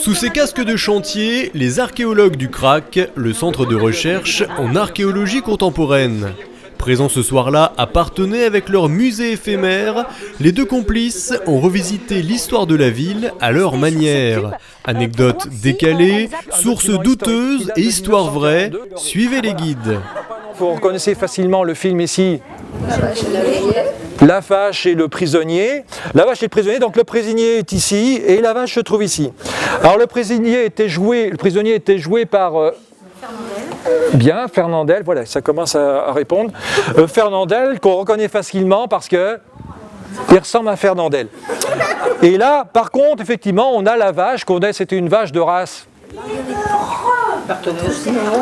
Sous ces casques de chantier, les archéologues du CRAC, le centre de recherche en archéologie contemporaine. Présents ce soir-là à Parthenay avec leur musée éphémère, les deux complices ont revisité l'histoire de la ville à leur manière. Anecdotes décalées, sources douteuses et histoires vraies, suivez les guides. Vous reconnaissez facilement le film ici. La vache et le prisonnier. La vache et le prisonnier, donc le prisonnier est ici et la vache se trouve ici. Alors le prisonnier était joué par Fernandel, voilà, ça commence à répondre. Fernandel, qu'on reconnaît facilement parce que il ressemble à Fernandel. Et là, par contre, effectivement, on a la vache, c'était une vache de race.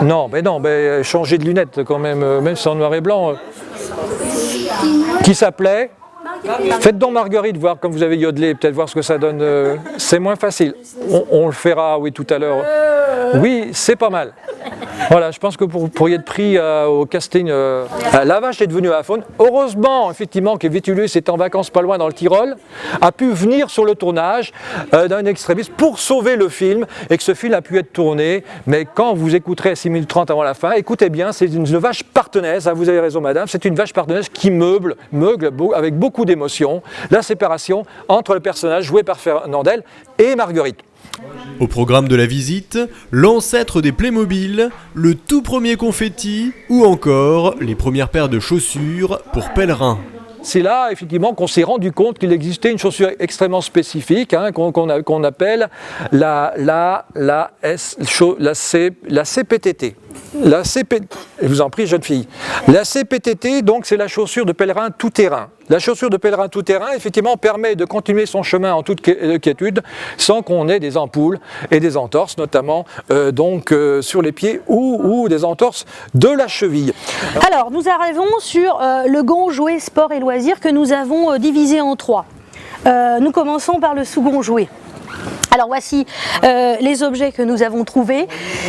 Non, changer de lunettes quand même si en noir et blanc. Qui s'appelait. Faites donc Marguerite, voir comme vous avez yodelé, peut-être voir ce que ça donne. C'est moins facile. On le fera, oui, tout à l'heure. Oui, c'est pas mal. Voilà, je pense que vous pourriez être pris au casting. La vache est devenue à la faune. Heureusement, effectivement, que Vitulus est en vacances pas loin dans le Tyrol, a pu venir sur le tournage d'un extrémiste pour sauver le film et que ce film a pu être tourné. Mais quand vous écouterez à 6030 avant la fin, écoutez bien, c'est une vache partenaise, vous avez raison madame, c'est une vache partenaise qui meugle avec beaucoup d'émotion la séparation entre le personnage joué par Fernandel et Marguerite. Au programme de la visite, l'ancêtre des Playmobil, le tout premier confetti ou encore les premières paires de chaussures pour pèlerins. C'est là, effectivement, qu'on s'est rendu compte qu'il existait une chaussure extrêmement spécifique, qu'on appelle la CPTT. Je vous en prie, jeune fille. La CPTT, donc, c'est la chaussure de pèlerin tout-terrain. La chaussure de pèlerin tout-terrain, effectivement, permet de continuer son chemin en toute quiétude sans qu'on ait des ampoules et des entorses, notamment sur les pieds ou des entorses de la cheville. Alors, nous arrivons sur le gond jouet sport et loisirs que nous avons divisé en trois. Nous commençons par le second jouet. Alors voici les objets que nous avons trouvés.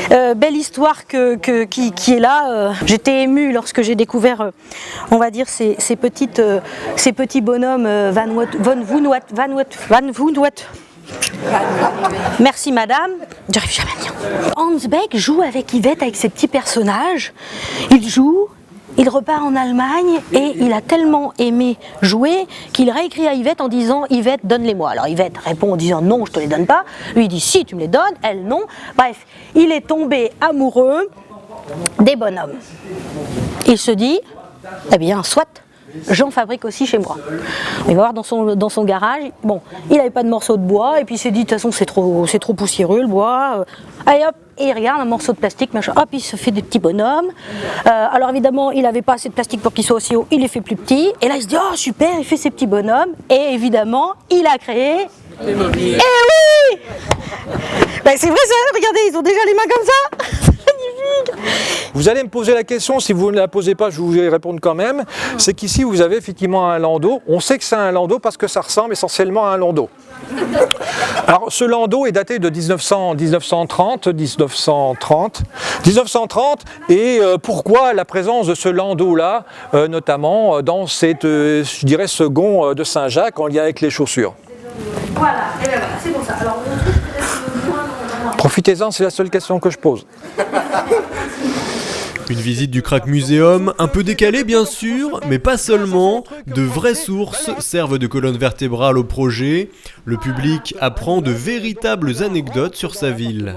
Belle histoire qui est là. J'étais émue lorsque j'ai découvert, on va dire, ces petits bonhommes Van Woonwat. Merci madame. J'arrive jamais à dire. Hans Beck joue avec Yvette, avec ses petits personnages. Il joue. Il repart en Allemagne et il a tellement aimé jouer qu'il réécrit à Yvette en disant « Yvette, donne-les-moi ». Alors Yvette répond en disant « Non, je ne te les donne pas ». Lui il dit « Si, tu me les donnes », elle non. Bref, il est tombé amoureux des bonhommes. Il se dit « Eh bien, soit, j'en fabrique aussi chez moi ». Il va voir dans son garage, bon, il n'avait pas de morceau de bois et puis il s'est dit « De toute façon, c'est trop poussiéreux le bois ». Allez hop, et il regarde un morceau de plastique, machin, hop, il se fait des petits bonhommes. Alors évidemment, il n'avait pas assez de plastique pour qu'ils soient aussi hauts, il les fait plus petits. Et là, il se dit, oh super, il fait ses petits bonhommes. Et évidemment, il a créé... Playmobil. Eh oui, c'est vrai ça, regardez, ils ont déjà les mains comme ça. C'est magnifique. Vous allez me poser la question, si vous ne la posez pas, je vais vous répondre quand même. C'est qu'ici, vous avez effectivement un landau. On sait que c'est un landau parce que ça ressemble essentiellement à un landau. Alors, ce landau est daté de 1930, et pourquoi la présence de ce landau-là, notamment dans ce gond de Saint-Jacques en lien avec les chaussures. Voilà, et bien voilà, c'est pour ça. Alors, profitez-en, c'est la seule question que je pose. Une visite du CRAC Museum, un peu décalée bien sûr, mais pas seulement. De vraies sources servent de colonne vertébrale au projet. Le public apprend de véritables anecdotes sur sa ville.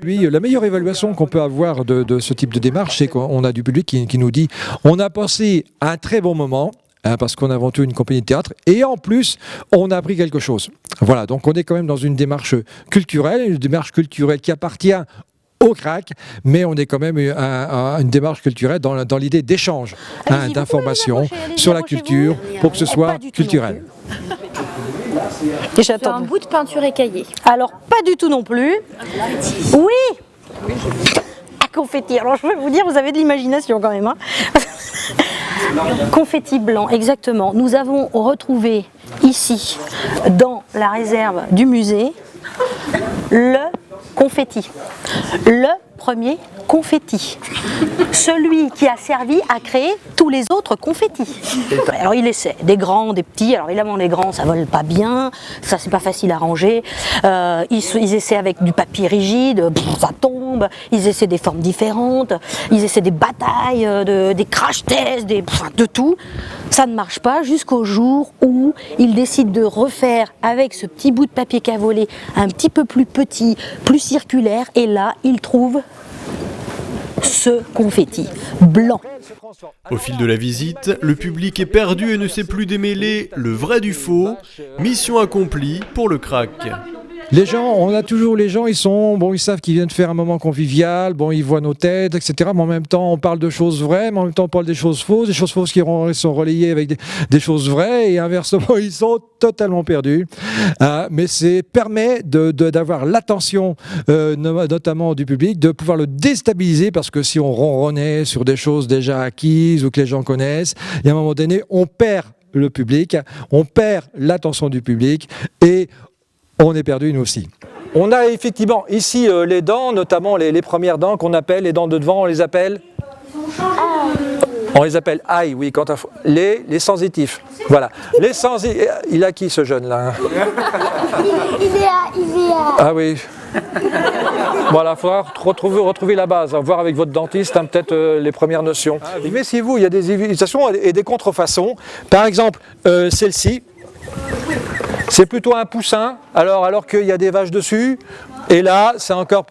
Oui, la meilleure évaluation qu'on peut avoir de ce type de démarche, c'est qu'on a du public qui nous dit « On a passé un très bon moment ». Parce qu'on a inventé une compagnie de théâtre et en plus on a appris quelque chose. Voilà, donc on est quand même dans une démarche culturelle qui appartient au CRAC, mais on est quand même une démarche culturelle dans l'idée d'échange d'informations sur la culture pour que ce soit culturel. Et j'attends un bout de peinture écaillée. Alors pas du tout non plus. Oui. À confetti. Alors je peux vous dire, vous avez de l'imagination quand même. Hein. Confetti blanc, exactement. Nous avons retrouvé ici, dans la réserve du musée, le confetti. Le premier confetti. Celui qui a servi à créer tous les autres confettis. Alors il essaie, des grands, des petits. Alors évidemment les grands ça vole pas bien, ça c'est pas facile à ranger. Ils essaient avec du papier rigide, ça tombe. Ils essaient des formes différentes. Ils essaient des batailles, des crash tests, de tout. Ça ne marche pas jusqu'au jour où ils décident de refaire avec ce petit bout de papier qu'a volé un petit peu plus petit, plus circulaire. Et là ils trouvent ce confetti blanc. Au fil de la visite, le public est perdu et ne sait plus démêler le vrai du faux. Mission accomplie pour le crack. Les gens, on a toujours les gens, ils savent qu'ils viennent faire un moment convivial, ils voient nos têtes, etc. Mais en même temps, on parle de choses vraies, mais en même temps, on parle des choses fausses qui sont relayées avec des choses vraies, et inversement, ils sont totalement perdus. Mais permet d'avoir l'attention, notamment du public, de pouvoir le déstabiliser, parce que si on ronronnait sur des choses déjà acquises ou que les gens connaissent, et à un moment donné, on perd le public, on perd l'attention du public, et on est perdu nous aussi. On a effectivement ici les dents, notamment les premières dents qu'on appelle, les dents de devant, on les appelle aïe, oui, les sensitifs. Voilà. Il a qui ce jeune là? Il est à... Ah oui. Voilà, il faudra retrouver la base, voir avec votre dentiste peut-être les premières notions. Mais si il y a des imitations et des contrefaçons. Par exemple, celle-ci. C'est plutôt un poussin, alors qu'il y a des vaches dessus, et là, c'est encore...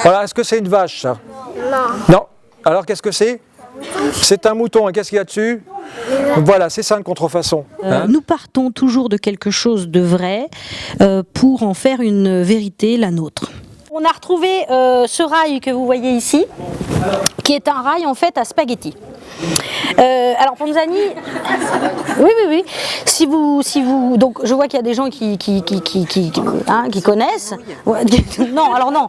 Voilà, est-ce que c'est une vache, ça? Non. Alors, qu'est-ce que c'est? C'est un mouton, et qu'est-ce qu'il y a dessus? Voilà, c'est ça une contrefaçon. Nous partons toujours de quelque chose de vrai pour en faire une vérité, la nôtre. On a retrouvé ce rail que vous voyez ici, qui est un rail en fait à spaghetti. Alors Panzani, oui. Si vous, donc je vois qu'il y a des gens qui connaissent. Non, alors non.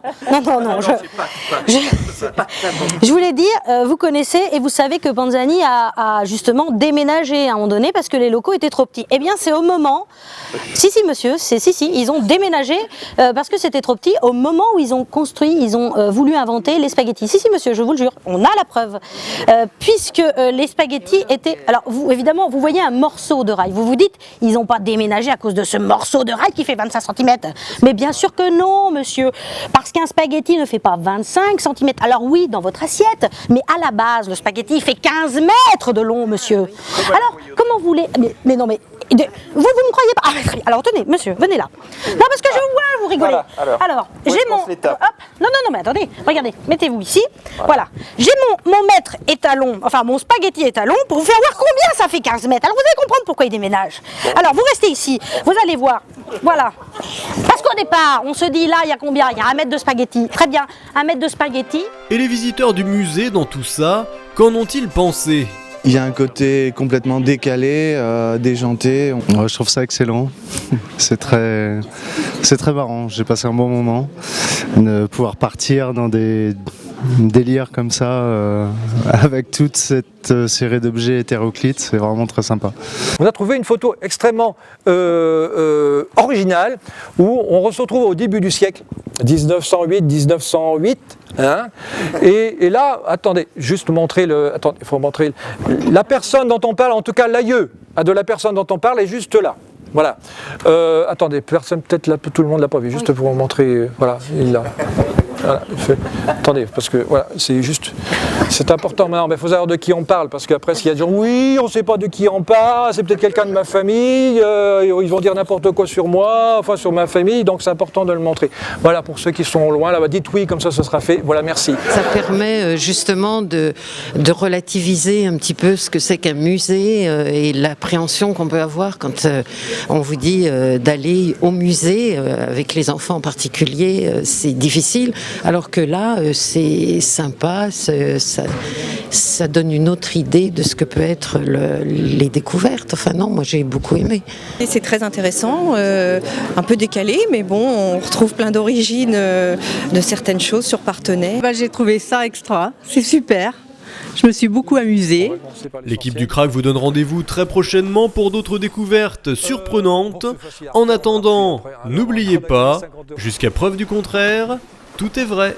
Je voulais dire, vous connaissez et vous savez que Panzani a justement déménagé à un moment donné parce que les locaux étaient trop petits. Eh bien, c'est au moment. Si monsieur, ils ont déménagé parce que c'était trop petit. Au moment où ils ont voulu inventer les spaghettis. Si monsieur, je vous le jure, on a la preuve, puisque les spaghettis étaient... Alors, évidemment, vous voyez un morceau de rail. Vous vous dites, ils n'ont pas déménagé à cause de ce morceau de rail qui fait 25 cm. Mais bien sûr que non, monsieur. Parce qu'un spaghetti ne fait pas 25 cm. Alors oui, dans votre assiette. Mais à la base, le spaghetti fait 15 mètres de long, monsieur. Alors, comment vous voulez... Mais non, mais... Vous ne me croyez pas? Alors, tenez, monsieur, venez là. Non, parce que je vois, vous rigolez. Voilà, alors j'ai mon... Hop. Non, mais attendez, regardez, mettez-vous ici. Voilà. J'ai mon mètre étalon, enfin mon spaghetti étalon, pour vous faire voir combien ça fait 15 mètres. Alors, vous allez comprendre pourquoi il déménage. Alors, vous restez ici, vous allez voir. Voilà. Parce qu'au départ, on se dit, là, il y a combien? Il y a 1 mètre de spaghetti. Très bien, 1 mètre de spaghetti. Et les visiteurs du musée dans tout ça, qu'en ont-ils pensé? Il y a un côté complètement décalé, déjanté. Je trouve ça excellent. C'est très marrant. J'ai passé un bon moment. De pouvoir partir dans des délires comme ça, avec toute cette série d'objets hétéroclites, c'est vraiment très sympa. On a trouvé une photo extrêmement originale où on se retrouve au début du siècle, 1908. Hein, et là, attendez, juste montrer il faut montrer la personne dont on parle, en tout cas l'aïeux de la personne dont on parle est juste là. Voilà. Attendez, peut-être là, tout le monde l'a pas vu, juste pour vous montrer. Voilà, il l'a. Voilà, attendez, parce que voilà, c'est important maintenant, mais il faut savoir de qui on parle, parce qu'après, s'il y a des gens, oui, on ne sait pas de qui on parle, c'est peut-être quelqu'un de ma famille, ils vont dire n'importe quoi sur moi, enfin sur ma famille, donc c'est important de le montrer. Voilà, pour ceux qui sont loin, là, dites oui, comme ça, ce sera fait. Voilà, merci. Ça permet justement de relativiser un petit peu ce que c'est qu'un musée et l'appréhension qu'on peut avoir quand on vous dit d'aller au musée, avec les enfants en particulier, c'est difficile. Alors que là, c'est sympa, ça donne une autre idée de ce que peut être les découvertes. Enfin non, moi j'ai beaucoup aimé. C'est très intéressant, un peu décalé, mais bon, on retrouve plein d'origines de certaines choses sur Parthenay. J'ai trouvé ça extra, c'est super. Je me suis beaucoup amusée. L'équipe du Crack vous donne rendez-vous très prochainement pour d'autres découvertes surprenantes. En attendant, n'oubliez pas, jusqu'à preuve du contraire, tout est vrai.